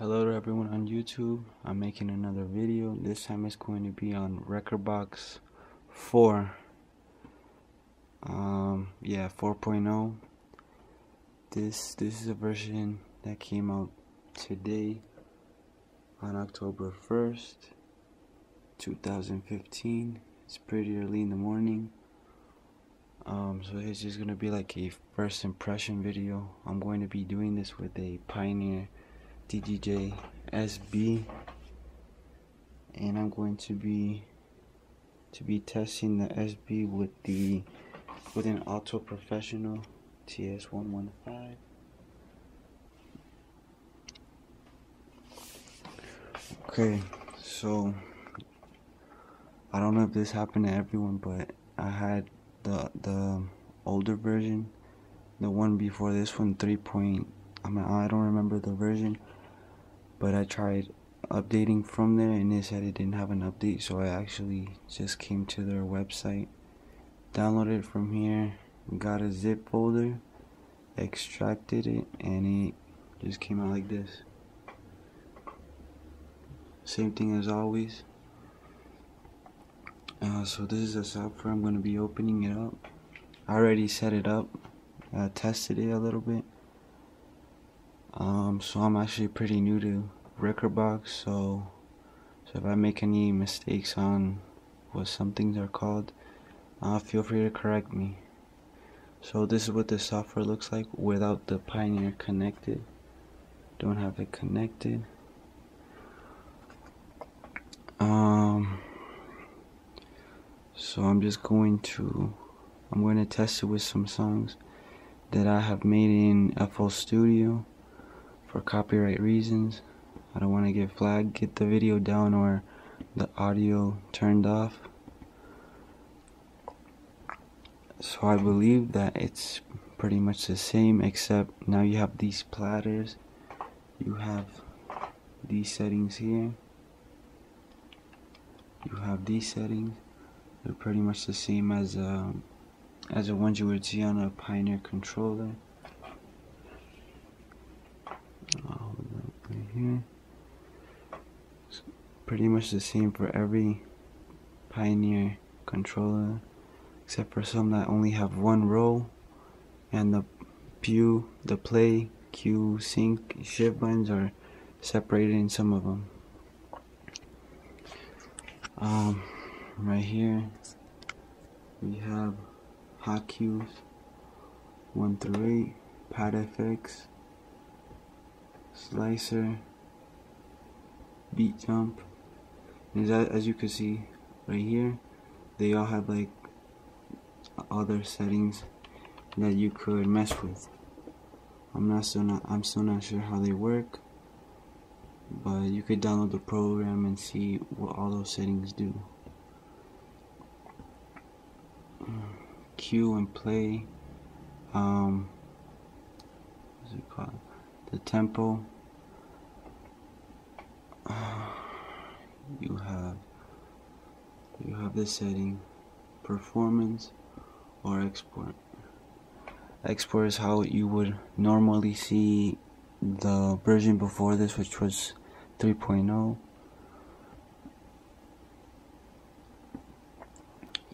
Hello to everyone on YouTube. I'm making another video. This time it's going to be on Rekordbox 4. 4.0. This is a version that came out today on October 1st, 2015. It's pretty early in the morning. So it's just gonna be like a first impression video. I'm going to be doing this with a Pioneer DJ SB, and I'm going to be testing the SB with an Auto Professional TS115. Okay, so I don't know if this happened to everyone, but I had the older version, the one before this one, I don't remember the version, but I tried updating from there and it said it didn't have an update, so I actually just came to their website, downloaded it from here, got a zip folder, extracted it, and it just came out like this. Same thing as always. So this is the software. I'm going to be opening it up. I already set it up, tested it a little bit. So I'm actually pretty new to Rekordbox, so if I make any mistakes on what some things are called, feel free to correct me. So this is what the software looks like without the Pioneer connected. Don't have it connected. So I'm going to test it with some songs that I have made in FL Studio for copyright reasons. I don't want to get flagged, get the video down or the audio turned off. So I believe that it's pretty much the same, except now you have these platters, you have these settings here, you have these settings. They're pretty much the same as the ones you would see on a Pioneer controller. Right here. It's pretty much the same for every Pioneer controller, except for some that only have one row, and the play, cue, sync, shift buttons are separated in some of them. Right here we have hot cues 1 through 8, pad FX, slicer, beat jump, and as you can see right here, they all have like other settings that you could mess with. I'm still not sure how they work, but you could download the program and see what all those settings do. Cue and play, what's it called? The tempo. You have this setting, performance or export. Export is how you would normally see the version before this, which was 3.0.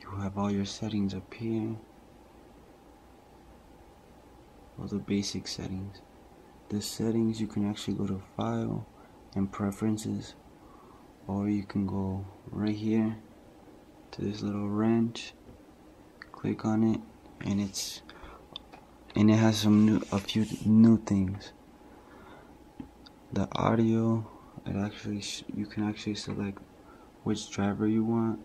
You have all your settings up here, all the basic settings. The settings, you can actually go to File and Preferences, or you can go right here to this little wrench, click on it, and it has a few new things. The audio, you can actually select which driver you want,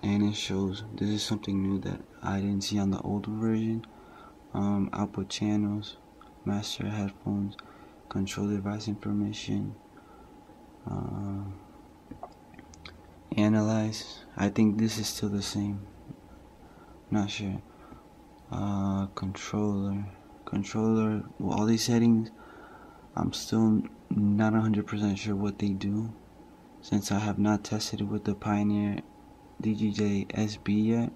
and it shows. This is something new that I didn't see on the older version. Output channels, master headphones, control device information, analyze. I think this is still the same, not sure. Controller, well, all these settings, I'm still not 100% sure what they do, since I have not tested it with the Pioneer DJ SB yet,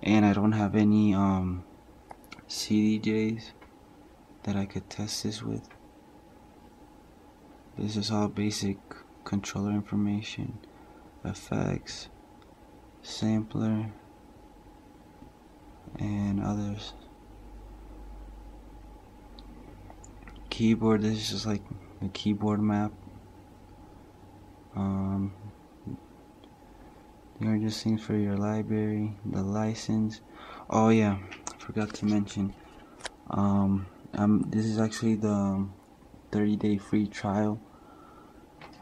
and I don't have any CDJs that I could test this with. This is all basic controller information, effects, sampler, and others. Keyboard, this is just like the keyboard map. These are just things for your library, the license. Oh yeah, I forgot to mention. This is actually the 30-day free trial.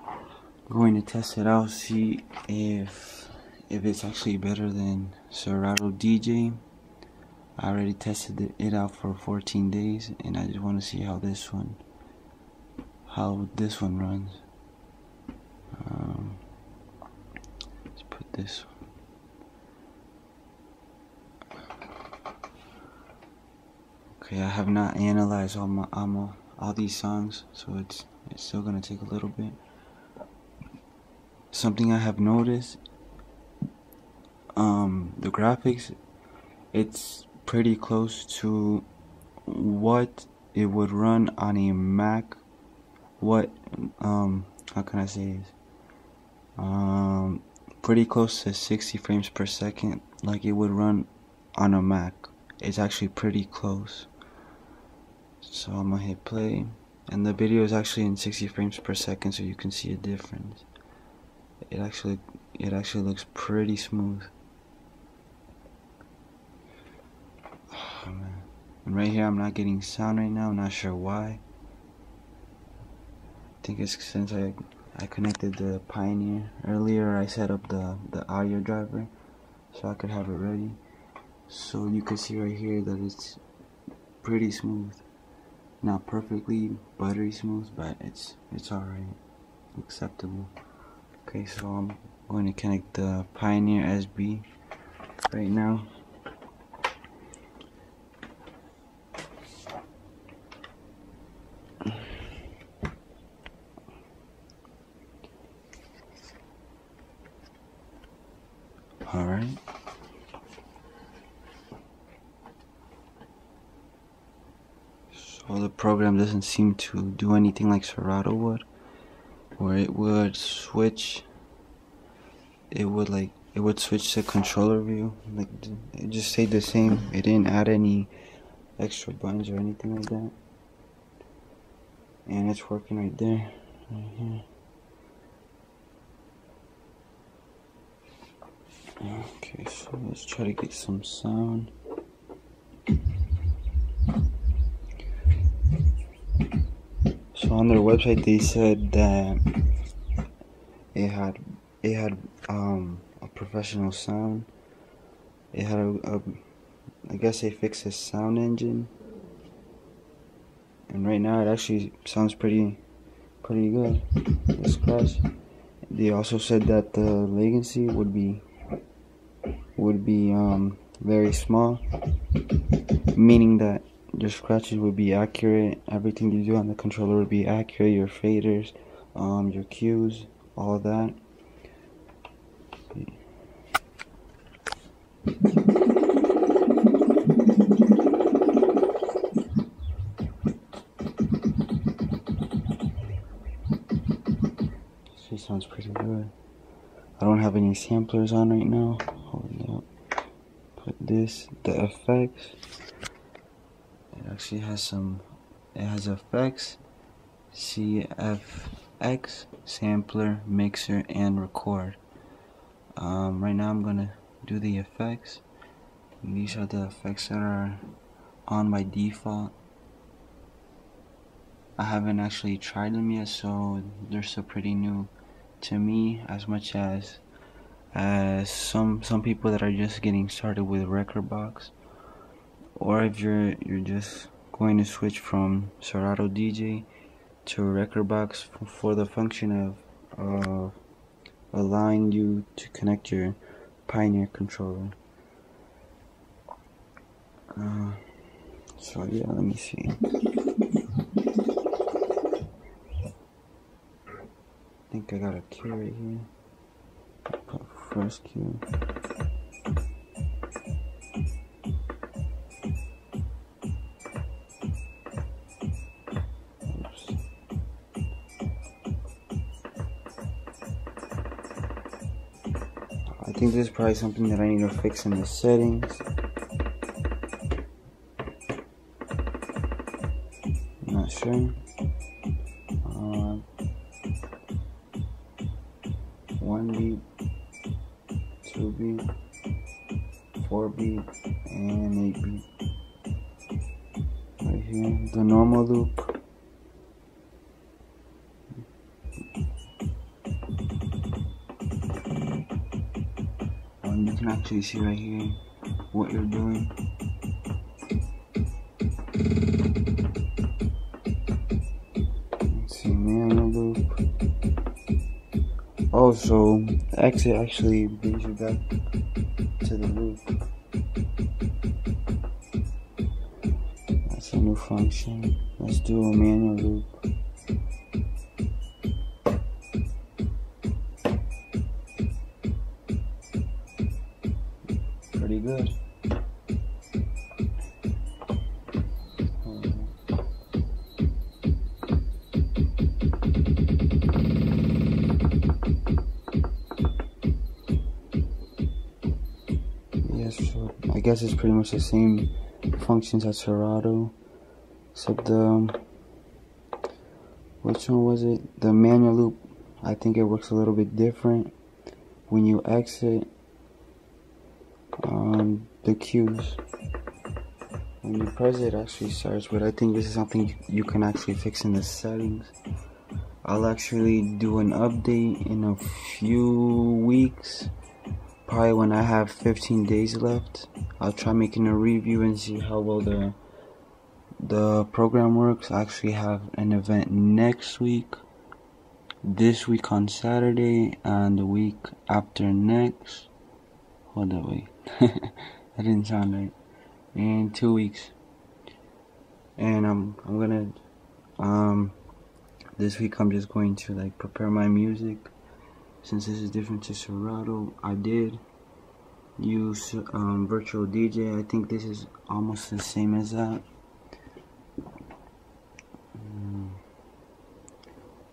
I'm going to test it out, see if it's actually better than Serato DJ. I already tested it out for 14 days, and I just want to see how this one runs. Let's put this one. Okay, I have not analyzed all these songs, so it's still gonna take a little bit. Something I have noticed, the graphics, it's pretty close to what it would run on a Mac. How can I say this? Pretty close to 60 frames per second, like it would run on a Mac. It's actually pretty close. So I'm gonna hit play, and the video is actually in 60 frames per second, so you can see a difference. It actually looks pretty smooth. Oh, man. And right here I'm not getting sound right now. I'm not sure why. I think it's since I connected the Pioneer earlier. I set up the audio driver so I could have it ready. So you can see right here that it's pretty smooth. Not perfectly buttery smooth, but it's alright, acceptable. Okay, so I'm going to connect the Pioneer SB right now. Alright. So the program doesn't seem to do anything like Serato would, where it would switch. It would switch to controller view. Like, it just stayed the same. It didn't add any extra buttons or anything like that. And it's working right there, right here. Okay, so let's try to get some sound. So on their website they said that it had a professional sound. It had I guess they fixed the sound engine, and right now it actually sounds pretty good. The scratch. They also said that the latency would be very small, meaning that your scratches would be accurate. Everything you do on the controller would be accurate. Your faders, your cues, all of that. This sounds pretty good. I don't have any samplers on right now. Hold up. Put this, the effects. It actually has it has effects, CFX, sampler, mixer, and record. Right now I'm gonna do the effects. And these are the effects that are on by default. I haven't actually tried them yet, so they're still pretty new to me, as much as some people that are just getting started with Rekordbox, or if you're just going to switch from Serato DJ to Rekordbox for the function of allowing you to connect your Pioneer controller. So yeah, let me see. I think I got a cue right here. Put first cue. think this is probably something that I need to fix in the settings. I'm not sure. 1 beat, 2 beat, 4 beat, and 8 beat. Right here, the normal loop. You can actually see right here what you're doing. Let's see, manual loop. Oh, so the exit actually brings you back to the loop. That's a new function. Let's do a manual loop. Pretty good. Yes, so I guess it's pretty much the same functions as Serato, except which one was it? The manual loop. I think it works a little bit different. When you exit the cues, when you press it actually starts, but I think this is something you can actually fix in the settings. I'll actually do an update in a few weeks, probably when I have 15 days left. I'll try making a review and see how well the program works. I actually have an event next week, this week on Saturday, and the week after next. Hold on, wait. That didn't sound right. In 2 weeks. And I'm gonna this week I'm just going to like prepare my music. Since this is different to Serato, I did use virtual DJ. I think this is almost the same as that.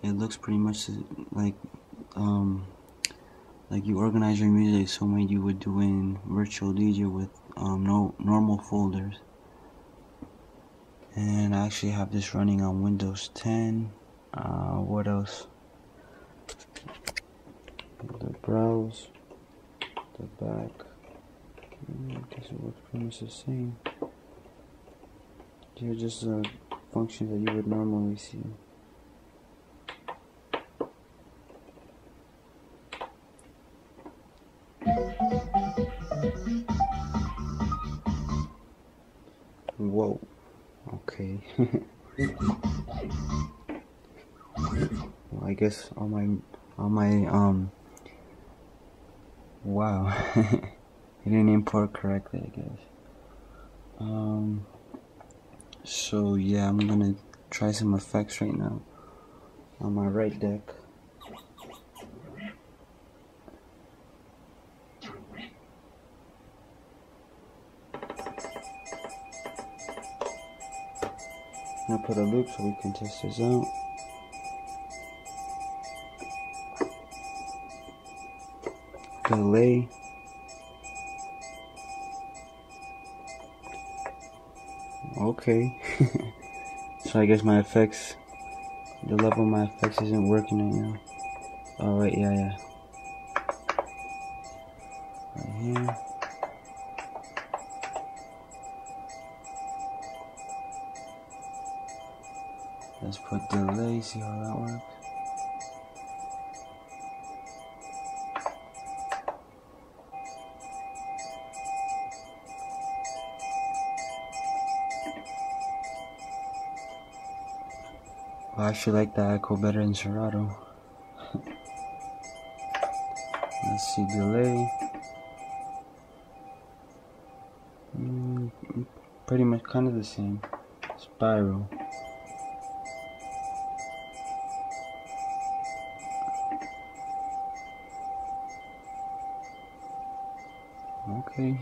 It looks pretty much like you organize your music so way you would do in virtual DJ with no normal folders. And I actually have this running on Windows 10. What else? The browse, the back. I guess it works pretty much the same. They're just functions that you would normally see. Whoa. Okay. Well, I guess on my wow. It didn't import correctly, I guess. So yeah, I'm gonna try some effects right now on my right deck. I'm gonna put a loop so we can test this out. Delay. Okay. So I guess my effects, the level of my effects isn't working right now. Oh wait, yeah. Right here. Let's put delay, see how that works. I actually like the echo better in Serato. Let's see, delay. Pretty much kind of the same. Spiral. Okay.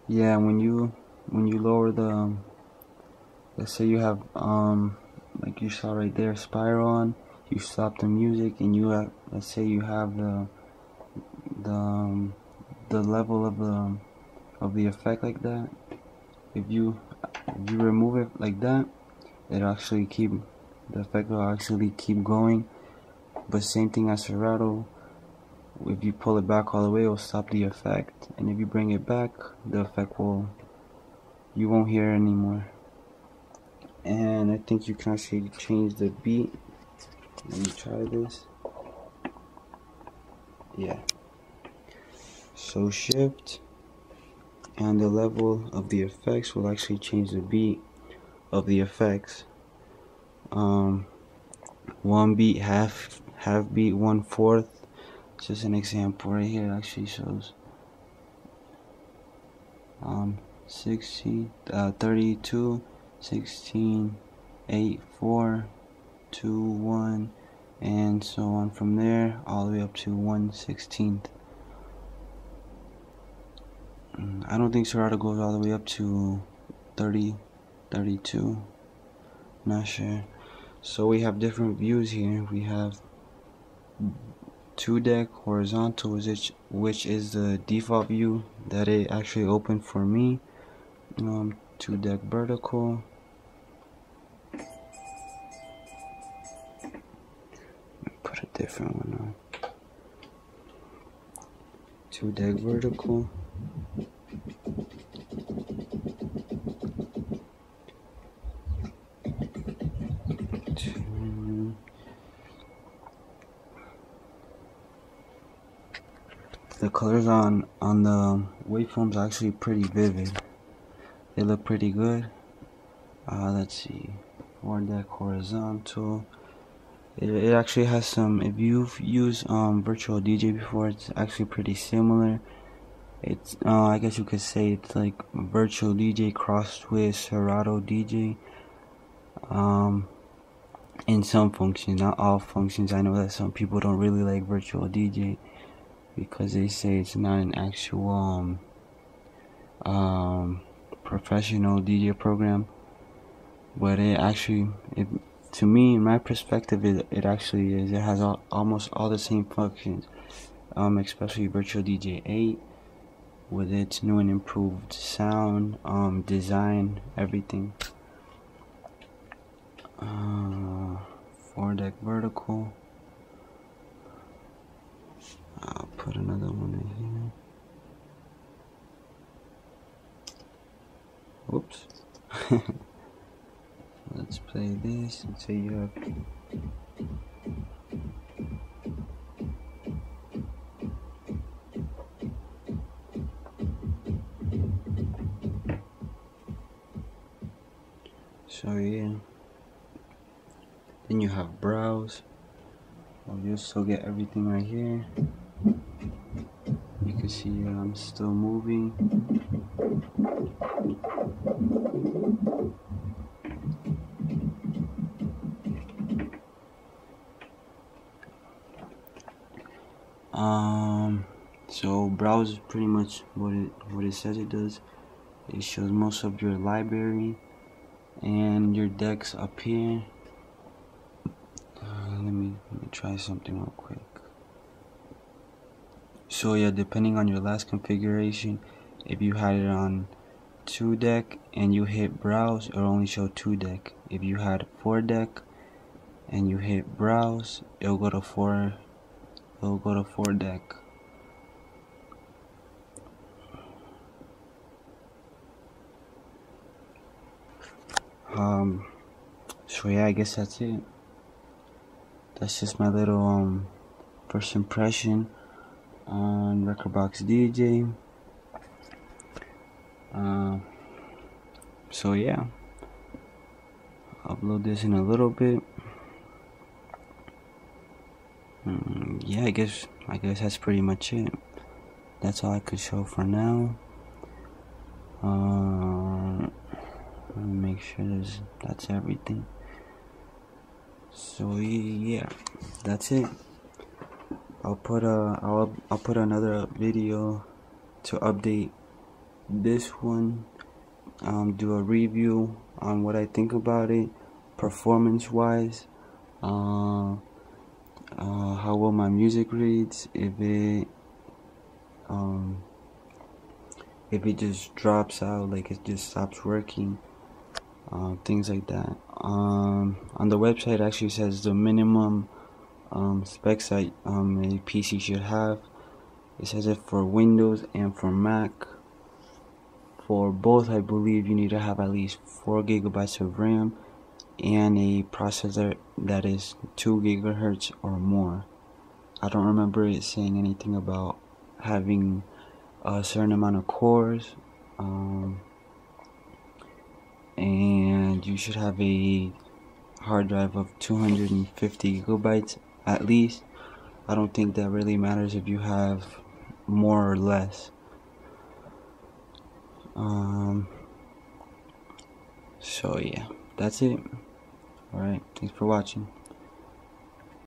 Yeah, when you lower the let's say you have like you saw right there, spiral on, you stop the music and you have, let's say you have the level of the effect like that. If you remove it like that, the effect will actually keep going. But same thing as Serato, if you pull it back all the way, it will stop the effect, and if you bring it back, the effect you won't hear it anymore. And I think you can actually change the beat. Let me try this. Yeah. So shift, and the level of the effects will actually change the beat of the effects. One beat, half beat, 1/4. Just an example right here. It actually shows 32, 16, 8, 4, 2, 1, and so on from there all the way up to 1/16. I don't think Serato goes all the way up to 30, 32. Not sure. So we have different views here. We have 2-deck horizontal, which is the default view that it actually opened for me. 2-deck vertical. Put a different one on. 2-deck vertical. The colors on the waveforms are actually pretty vivid. They look pretty good. Let's see, 4-deck horizontal. It actually has some. If you've used virtual DJ before, it's actually pretty similar. It's I guess you could say it's like virtual DJ crossed with Serato DJ. In some functions, not all functions. I know that some people don't really like virtual DJ because they say it's not an actual professional DJ program, but it actually, to me, in my perspective, it actually is. It has almost all the same functions, especially Virtual DJ 8 with its new and improved sound, design, everything. 4-deck vertical. I'll put another one in here. Oops. Let's play this and say you have so yeah. Then you have browse. You'll still get everything right here. You can see I'm still moving. So browse is pretty much what it says it does. It shows most of your library and your decks up here. Let me try something real quick. So yeah, depending on your last configuration, if you had it on 2-deck and you hit browse, it'll only show 2-deck. If you had 4-deck and you hit browse, it'll go to 4-deck. So yeah, I guess that's it. That's just my little first impression on Rekordbox DJ. So yeah, I'll upload this in a little bit. Yeah, I guess that's pretty much it. That's all I could show for now. Let me make sure that's everything. So yeah, that's it. I'll put another video to update this one. Do a review on what I think about it, performance wise. how well my music reads, if it just drops out, like it just stops working, things like that. On the website, it actually says the minimum specs that a PC should have. It says it for Windows and for Mac. For both, I believe you need to have at least 4 gigabytes of RAM and a processor that is 2 gigahertz or more. I don't remember it saying anything about having a certain amount of cores, and you should have a hard drive of 250 gigabytes at least. I don't think that really matters if you have more or less. So yeah, that's it. Alright, thanks for watching.